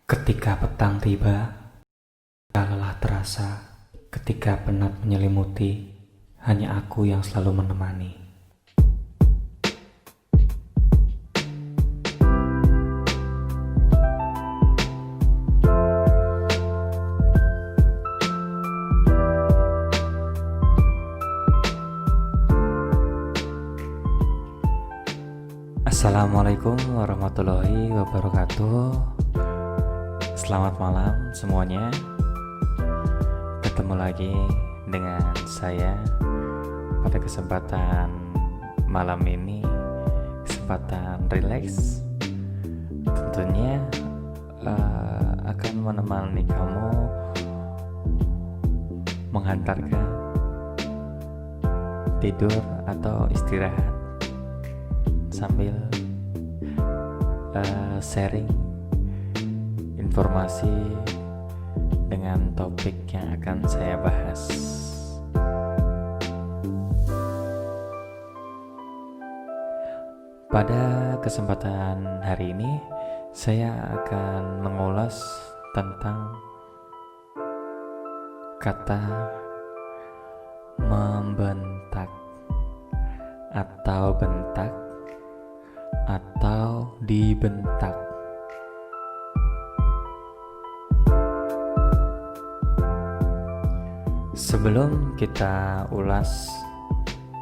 Ketika petang tiba, ketika lelah terasa, ketika penat menyelimuti, hanya aku yang selalu menemani. Assalamualaikum warahmatullahi wabarakatuh. Selamat malam semuanya. Ketemu lagi dengan saya pada kesempatan malam ini, kesempatan rileks. Tentunya akan menemani kamu menghantarkan tidur atau istirahat sambil sharing informasi dengan topik yang akan saya bahas. Pada kesempatan hari ini, saya akan mengulas tentang kata membentak atau bentak atau dibentak. Sebelum kita ulas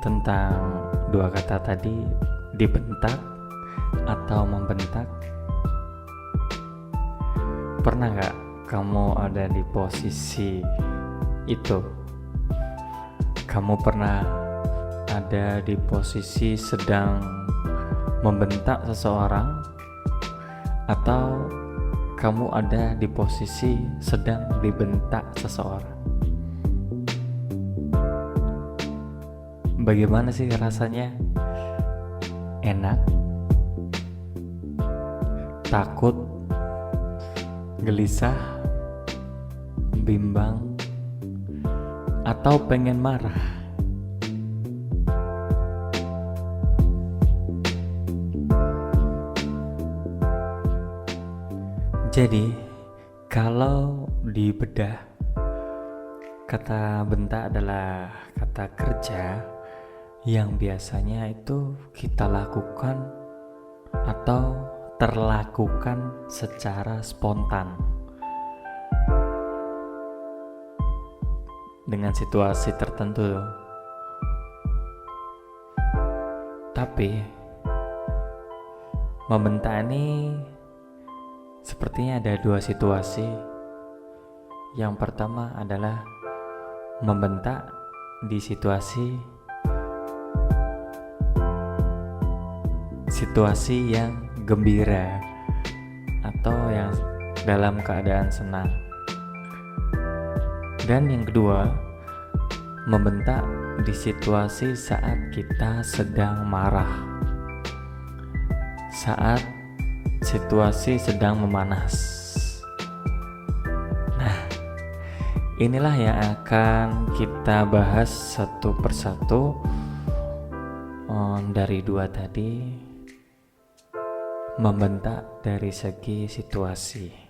tentang dua kata tadi, dibentak atau membentak, pernah gak kamu ada di posisi itu? Kamu pernah ada di posisi sedang membentak seseorang, atau kamu ada di posisi sedang dibentak seseorang? Bagaimana sih rasanya? Enak? Takut? Gelisah? Bimbang? Atau pengen marah? Jadi, kalau dibedah, kata bentak adalah kata kerja yang biasanya itu kita lakukan atau terlakukan secara spontan dengan situasi tertentu. Tapi membentak ini sepertinya ada dua situasi. Yang pertama adalah membentak di situasi yang gembira atau yang dalam keadaan senang. Dan yang kedua, membentak di situasi saat kita sedang marah, saat situasi sedang memanas. Nah, inilah yang akan kita bahas satu persatu dari dua tadi. Membentak dari segi situasi.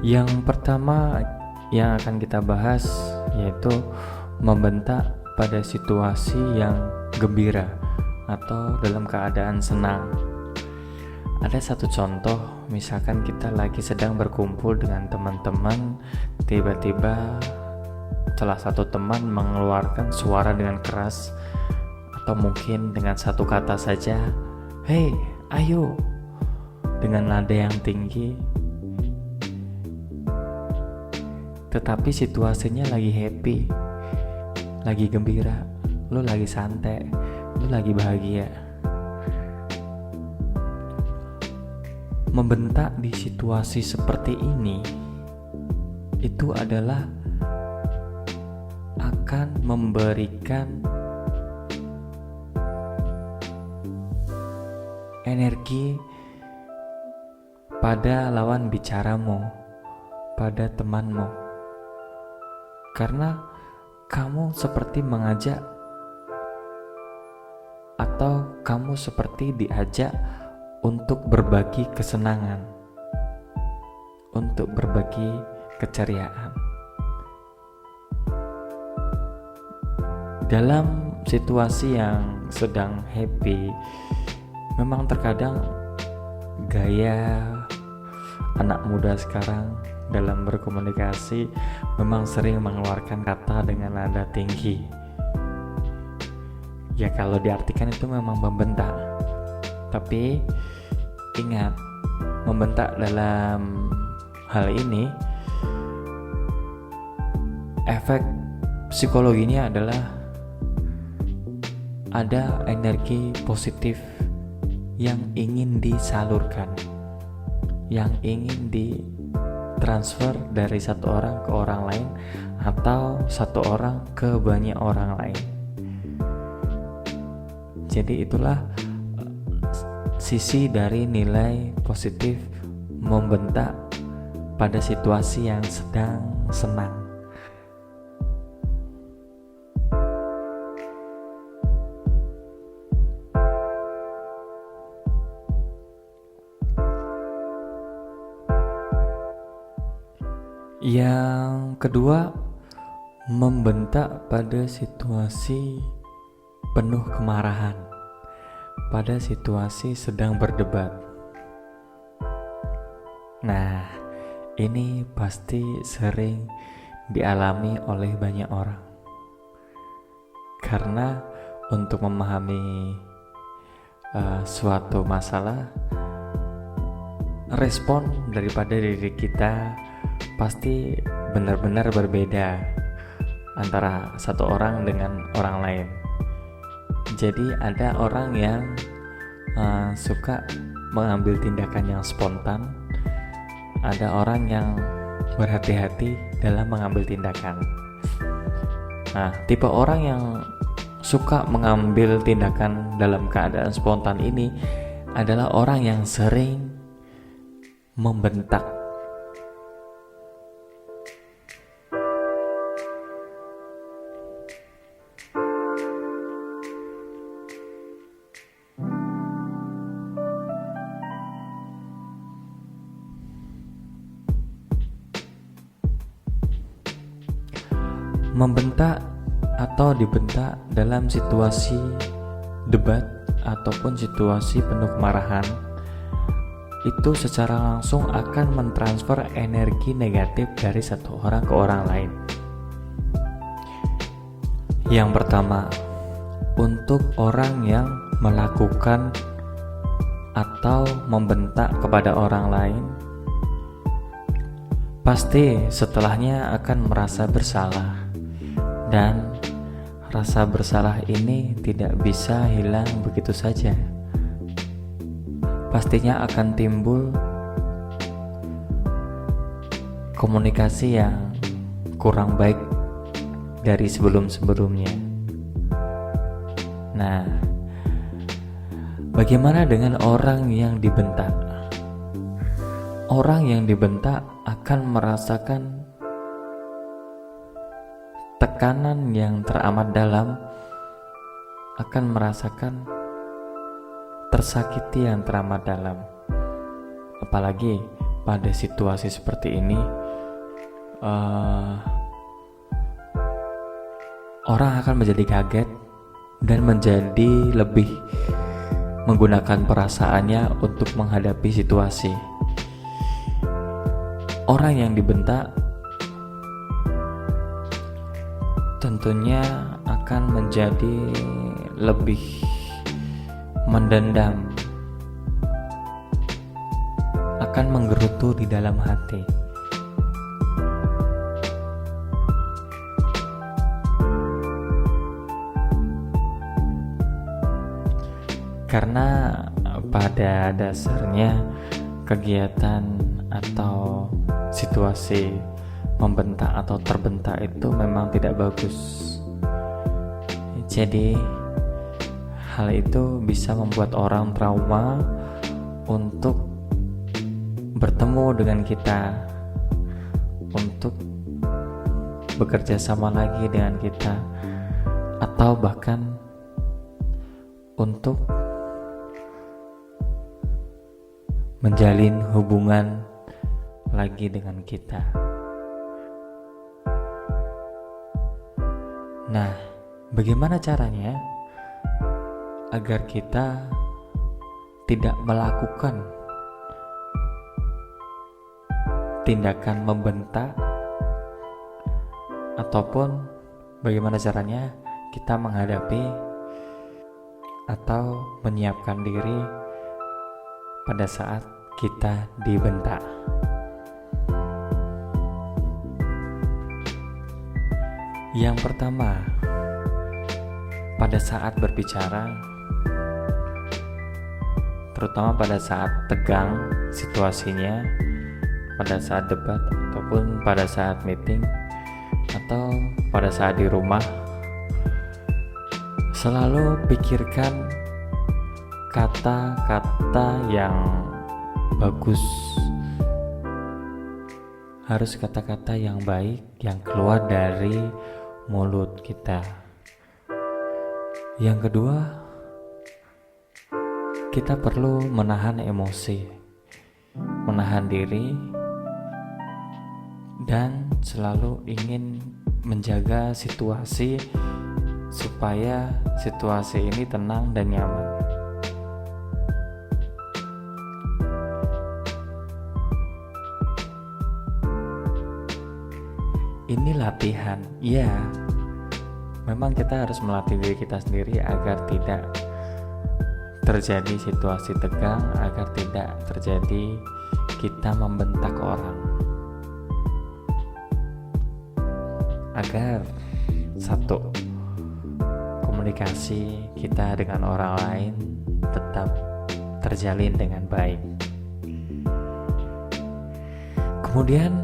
Yang pertama yang akan kita bahas yaitu membentak pada situasi yang gembira atau dalam keadaan senang. Ada satu contoh, misalkan kita lagi sedang berkumpul dengan teman-teman, tiba-tiba salah satu teman mengeluarkan suara dengan keras, atau mungkin dengan satu kata saja, "Hei, ayo," dengan nada yang tinggi. Tetapi situasinya lagi happy, lagi gembira, lu lagi santai, lu lagi bahagia. Membentak di situasi seperti ini itu adalah akan memberikan energi pada lawan bicaramu, pada temanmu, karena kamu seperti mengajak atau kamu seperti diajak untuk berbagi kesenangan, untuk berbagi keceriaan. Dalam situasi yang sedang happy, memang terkadang gaya anak muda sekarang dalam berkomunikasi memang sering mengeluarkan kata dengan nada tinggi. Ya kalau diartikan itu memang membentak. Tapi ingat, membentak dalam hal ini efek psikologinya adalah ada energi positif yang ingin disalurkan, yang ingin ditransfer dari satu orang ke orang lain atau satu orang ke banyak orang lain. Jadi itulah sisi dari nilai positif membentak pada situasi yang sedang senang. Yang kedua, membentak pada situasi penuh kemarahan, pada situasi sedang berdebat. Nah, ini pasti sering dialami oleh banyak orang. Karena untuk memahami suatu masalah, respon daripada diri kita pasti benar-benar berbeda antara satu orang dengan orang lain. Jadi ada orang yang suka mengambil tindakan yang spontan, ada orang yang berhati-hati dalam mengambil tindakan. Nah, tipe orang yang suka mengambil tindakan dalam keadaan spontan ini adalah orang yang sering membentak. Membentak atau dibentak dalam situasi debat ataupun situasi penuh kemarahan itu secara langsung akan mentransfer energi negatif dari satu orang ke orang lain. Yang pertama, untuk orang yang melakukan atau membentak kepada orang lain, pasti setelahnya akan merasa bersalah. Dan rasa bersalah ini tidak bisa hilang begitu saja. Pastinya akan timbul komunikasi yang kurang baik dari sebelum-sebelumnya. Nah, bagaimana dengan orang yang dibentak? Orang yang dibentak akan merasakan tekanan yang teramat dalam, akan merasakan tersakiti yang teramat dalam. Apalagi pada situasi seperti ini, orang akan menjadi kaget dan menjadi lebih menggunakan perasaannya untuk menghadapi situasi. Orang yang dibentak tentunya akan menjadi lebih mendendam, akan menggerutu di dalam hati. Karena pada dasarnya kegiatan atau situasi membentak atau terbentak itu memang tidak bagus. Jadi hal itu bisa membuat orang trauma untuk bertemu dengan kita, untuk bekerja sama lagi dengan kita, atau bahkan untuk menjalin hubungan lagi dengan kita. Nah, bagaimana caranya agar kita tidak melakukan tindakan membentak, ataupun bagaimana caranya kita menghadapi atau menyiapkan diri pada saat kita dibentak? Yang pertama, pada saat berbicara, terutama pada saat tegang situasinya, pada saat debat ataupun pada saat meeting atau pada saat di rumah, selalu pikirkan kata-kata yang bagus. Harus kata-kata yang baik yang keluar dari mulut kita. Yang kedua, kita perlu menahan emosi, menahan diri, dan selalu ingin menjaga situasi supaya situasi ini tenang dan nyaman. Ini latihan, ya. Memang kita harus melatih diri kita sendiri agar tidak terjadi situasi tegang, agar tidak terjadi kita membentak orang, agar satu, komunikasi kita dengan orang lain tetap terjalin dengan baik. Kemudian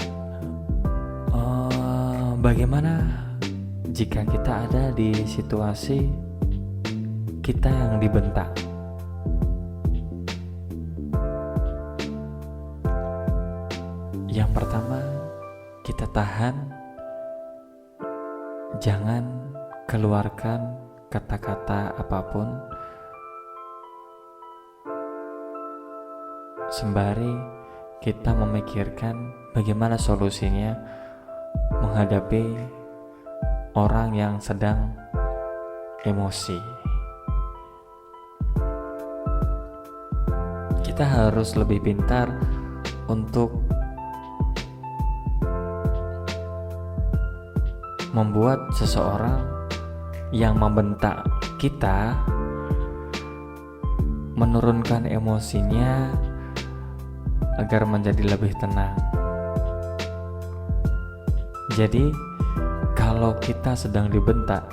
bagaimana jika kita ada di situasi kita yang dibentak? Yang pertama, kita tahan. Jangan keluarkan kata-kata apapun sembari kita memikirkan bagaimana solusinya menghadapi orang yang sedang emosi. Kita harus lebih pintar untuk membuat seseorang yang membentak kita menurunkan emosinya agar menjadi lebih tenang. Jadi, kalau kita sedang dibentak,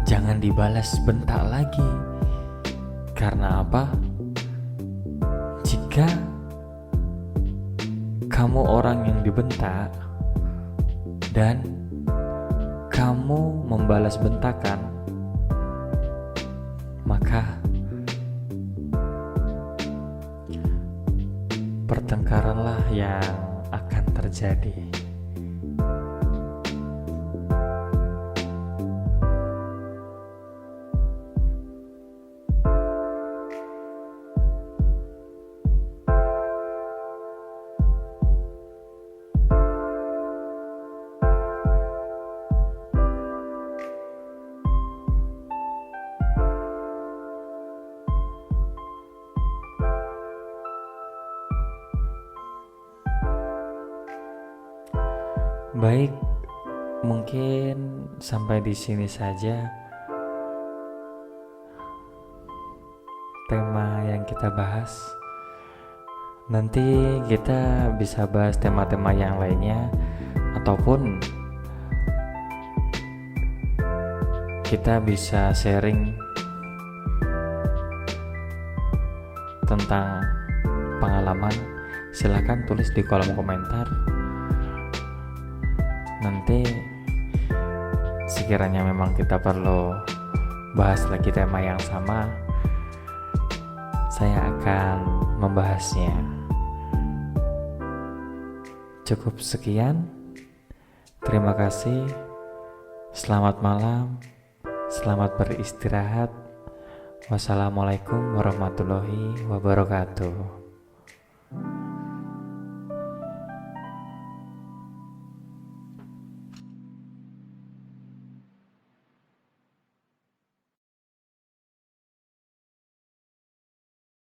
jangan dibalas bentak lagi. Karena apa? Jika kamu orang yang dibentak dan kamu membalas bentakan, maka pertengkaranlah yang akan terjadi. Baik, mungkin sampai di sini saja tema yang kita bahas. Nanti kita bisa bahas tema-tema yang lainnya, ataupun kita bisa sharing tentang pengalaman. Silahkan tulis di kolom komentar. Nanti sekiranya memang kita perlu bahas lagi tema yang sama, saya akan membahasnya. Cukup sekian. Terima kasih. Selamat malam. Selamat beristirahat. Wassalamualaikum warahmatullahi wabarakatuh.